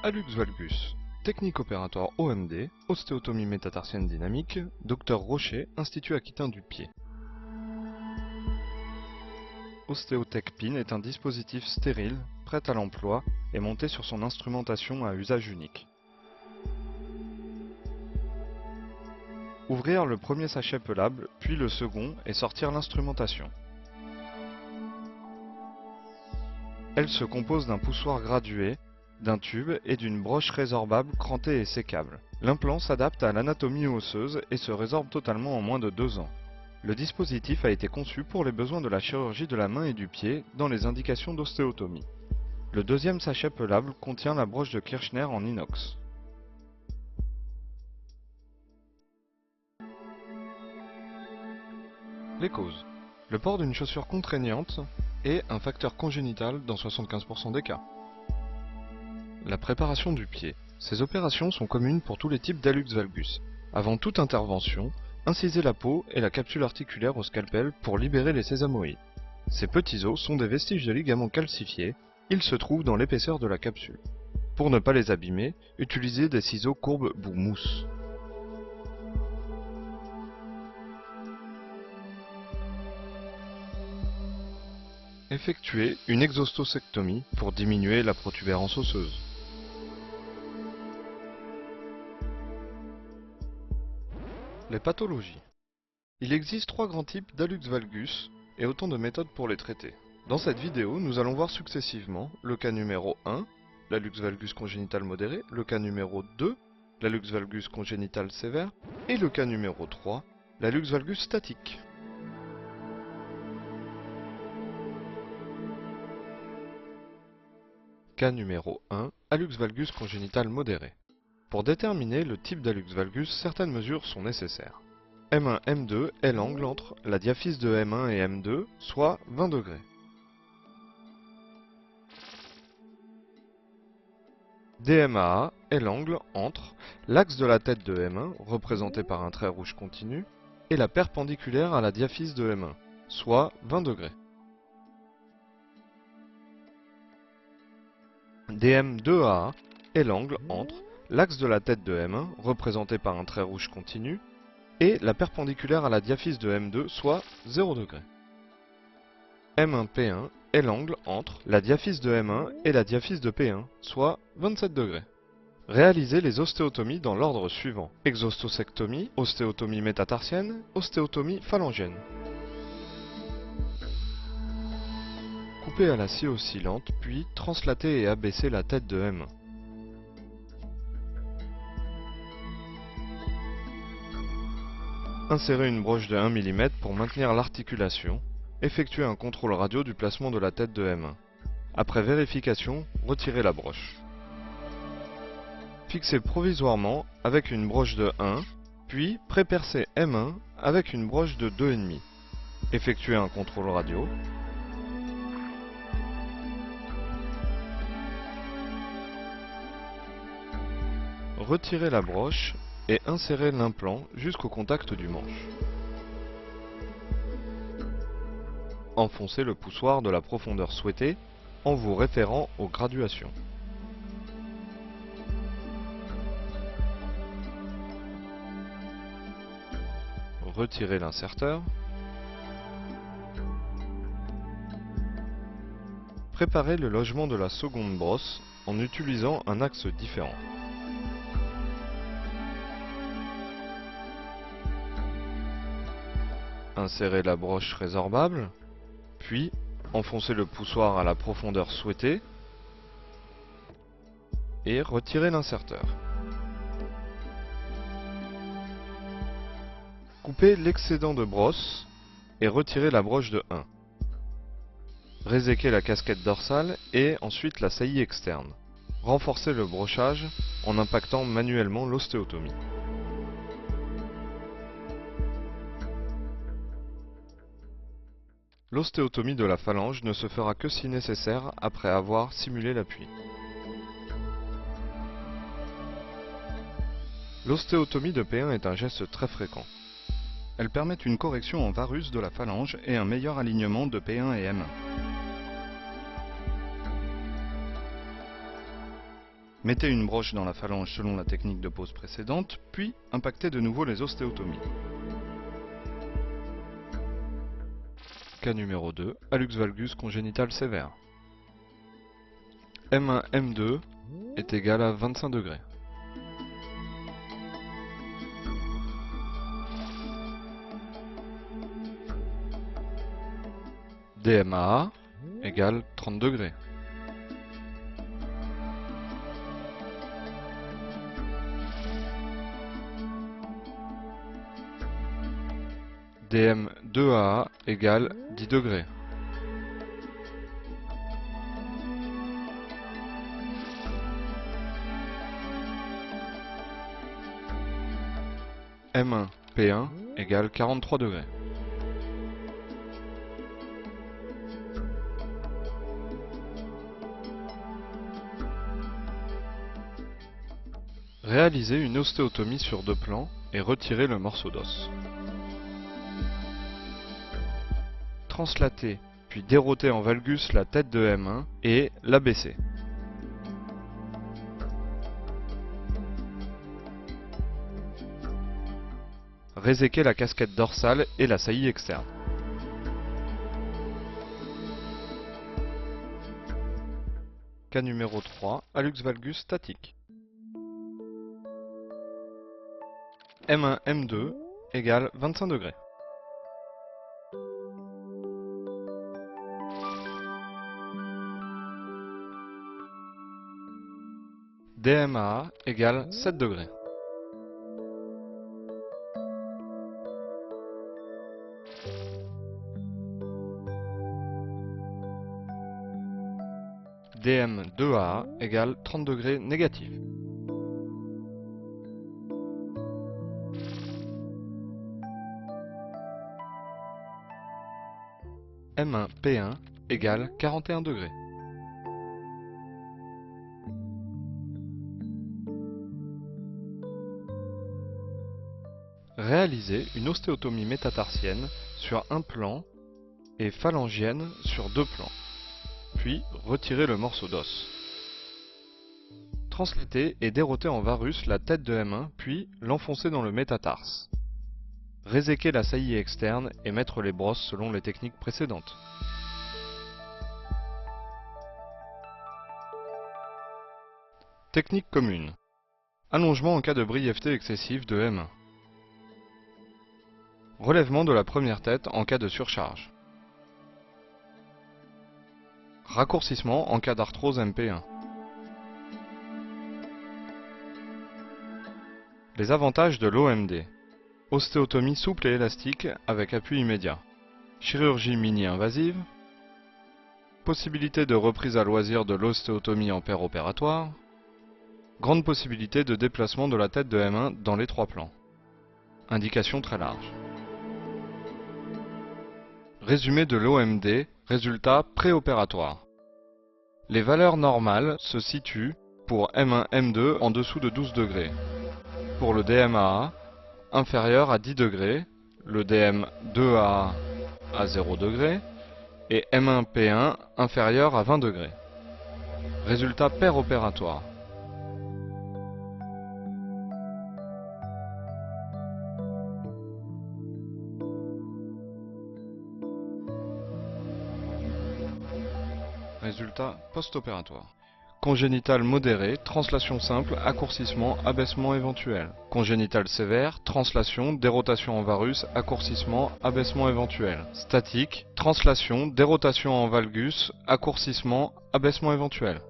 Hallux valgus, technique opératoire OMD, ostéotomie métatarsienne dynamique, Dr Rocher, Institut Aquitain du Pied. Ostéotech Pin est un dispositif stérile, prêt à l'emploi et monté sur son instrumentation à usage unique. Ouvrir le premier sachet pelable, puis le second et sortir l'instrumentation. Elle se compose d'un poussoir gradué, d'un tube et d'une broche résorbable crantée et sécable. L'implant s'adapte à l'anatomie osseuse et se résorbe totalement en moins de 2 ans. Le dispositif a été conçu pour les besoins de la chirurgie de la main et du pied dans les indications d'ostéotomie. Le deuxième sachet pelable contient la broche de Kirchner en inox. Les causes. Le port d'une chaussure contraignante est un facteur congénital dans 75% des cas. La préparation du pied. Ces opérations sont communes pour tous les types d'hallux valgus. Avant toute intervention, incisez la peau et la capsule articulaire au scalpel pour libérer les sésamoïdes. Ces petits os sont des vestiges de ligaments calcifiés, ils se trouvent dans l'épaisseur de la capsule. Pour ne pas les abîmer, utilisez des ciseaux courbes bout mousse. Effectuez une exostosectomie pour diminuer la protubérance osseuse. Les pathologies. Il existe 3 grands types d'hallux valgus et autant de méthodes pour les traiter. Dans cette vidéo, nous allons voir successivement le cas numéro 1, l'hallux valgus congénital modéré, le cas numéro 2, l'hallux valgus congénital sévère, et le cas numéro 3, l'hallux valgus statique. Cas numéro 1, hallux valgus congénital modéré. Pour déterminer le type d'hallux valgus, certaines mesures sont nécessaires. M1, M2 est l'angle entre la diaphyse de M1 et M2, soit 20 degrés. DMAA est l'angle entre l'axe de la tête de M1, représenté par un trait rouge continu, et la perpendiculaire à la diaphyse de M1, soit 20 degrés. DM2AA est l'angle entre l'axe de la tête de M1, représenté par un trait rouge continu, et la perpendiculaire à la diaphyse de M2, soit 0 degré. M1P1 est l'angle entre la diaphyse de M1 et la diaphyse de P1, soit 27 degrés. Réalisez les ostéotomies dans l'ordre suivant: exostosectomie, ostéotomie métatarsienne, ostéotomie phalangienne. Coupez à la scie oscillante, puis translatez et abaissez la tête de M1. Insérez une broche de 1 mm pour maintenir l'articulation. Effectuez un contrôle radio du placement de la tête de M1. Après vérification, retirez la broche. Fixez provisoirement avec une broche de 1, puis prépercez M1 avec une broche de 2,5. Effectuez un contrôle radio. Retirez la broche et insérez l'implant jusqu'au contact du manche. Enfoncez le poussoir de la profondeur souhaitée en vous référant aux graduations. Retirez l'inserteur. Préparez le logement de la seconde brosse en utilisant un axe différent. Insérez la broche résorbable, puis enfoncez le poussoir à la profondeur souhaitée et retirez l'inserteur. Coupez l'excédent de brosse et retirez la broche de 1. Réséquez la casquette dorsale et ensuite la saillie externe. Renforcez le brochage en impactant manuellement l'ostéotomie. L'ostéotomie de la phalange ne se fera que si nécessaire après avoir simulé l'appui. L'ostéotomie de P1 est un geste très fréquent. Elle permet une correction en varus de la phalange et un meilleur alignement de P1 et M1. Mettez une broche dans la phalange selon la technique de pose précédente, puis impactez de nouveau les ostéotomies. Cas numéro 2, hallux valgus congénital sévère. M1, M2 est égal à 25 degrés. DMAA égale 30 degrés. DM2AA égale 10 degrés. M1 P1 égale 43 degrés. Réalisez une ostéotomie sur 2 plans et retirez le morceau d'os. Translatez, puis dérotez en valgus la tête de M1 et l'abaissez. Réséquez la casquette dorsale et la saillie externe. Cas numéro 3, hallux valgus statique. M1, M2 égale 25 degrés. DMAA égale 7 degrés. DM2A égale 30 degrés négatifs. M1 P1 égale 41 degrés. Réalisez une ostéotomie métatarsienne sur un plan et phalangienne sur 2 plans. Puis retirez le morceau d'os. Translatez et dérotez en varus la tête de M1, puis l'enfoncez dans le métatarse. Réséquez la saillie externe et mettre les brosses selon les techniques précédentes. Technique commune. Allongement en cas de brièveté excessive de M1. Relèvement de la première tête en cas de surcharge. Raccourcissement en cas d'arthrose MP1. Les avantages de l'OMD. Ostéotomie souple et élastique avec appui immédiat. Chirurgie mini-invasive. Possibilité de reprise à loisir de l'ostéotomie en péropératoire. Grande possibilité de déplacement de la tête de M1 dans les 3 plans. Indication très large. Résumé de l'OMD, résultat préopératoire. Les valeurs normales se situent pour M1, M2 en dessous de 12 degrés. Pour le DMAA, inférieur à 10 degrés, le DM2AA à 0 degrés et M1P1 inférieur à 20 degrés. Résultat péropératoire. Résultat post-opératoire. Congénital modéré, translation simple, accourcissement, abaissement éventuel. Congénital sévère, translation, dérotation en varus, accourcissement, abaissement éventuel. Statique, translation, dérotation en valgus, accourcissement, abaissement éventuel.